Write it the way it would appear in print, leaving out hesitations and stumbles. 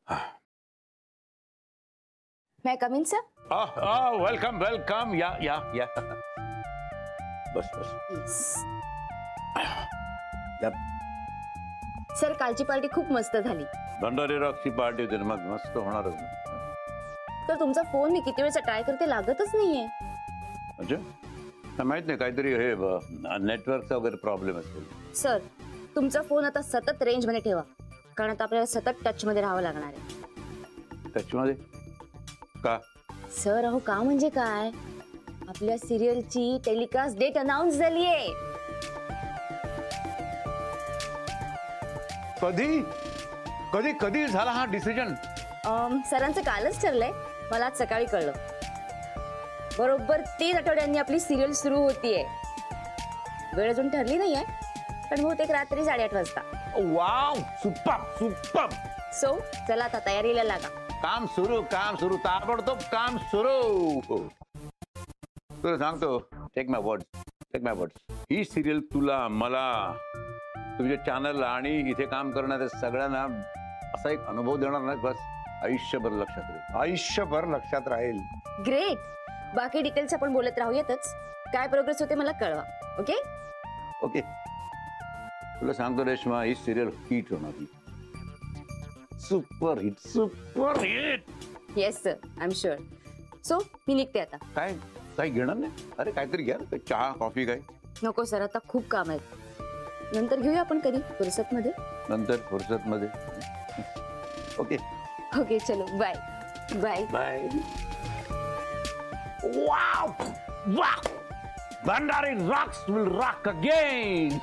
May I come in, sir? Welcome welcome या बस बस Yes. या sir कालची पार्टी खूप मस्त झाली. भंडारी रॉकची पार्टी होती ना, मग मस्त होणारच ना. तर तुमचा फोन मी किती वेळचा ट्राय करते लागतच नाहीये. अच्छा माहित नाही, काहीतरी हे नेटवर्कचा वगैरे प्रॉब्लेम असेल. सर तुमचा फोन आता सतत रेंज मध्ये ठेवा, कारण आता आपल्याला सतत टच मध्ये राहावं लागणार आहे. टचमध्ये का? सर अहो का म्हणजे काय, आपल्या सिरियलची टेलिकास्ट डेट अनाउन्स झाली आहे. कधी कधी कधी झाला हा डिसिजन? सरांचं कालच ठरलंय, मला आज सकाळी कळलं. बरोबर 3 आठवड्यांनी आपली सिरियल सुरू होतीये. वेळ अजून ठरली नाहीये, पण बहुतेक रात्री 8:30 वाजता. Wow, super super. सो चला आता तयारीला लागा. काम सुरू ताबडतोब काम सुरू. तुला सांगतो, टेक माय वर्ड्स, ही सिरियल तुला, मला, तुझ्या चॅनलला आणि इथे काम करणाऱ्या सगळ्यांना असा एक अनुभव देणार नाही, बस आयुष्यभर लक्षात राहील. ग्रेट. बाकी डिटेल्स आपण बोलत राहूयातच. काय प्रोग्रेस होते मला कळवा. Okay okay. तुला सांगतो रेश्मा, ही सिरियल हिट होणार. Super hit. Yes sir, I am sure. So मी निघते आता. काय काही घेणार नाही? अरे काहीतरी घ्या, चहा कॉफी काय? नको सर, आता खूप काम आहे. नंतर घेऊया आपण कधी फुरसत मध्ये. ओके ओके चलो bye bye bye. Wow, Bhandari rocks will rock again.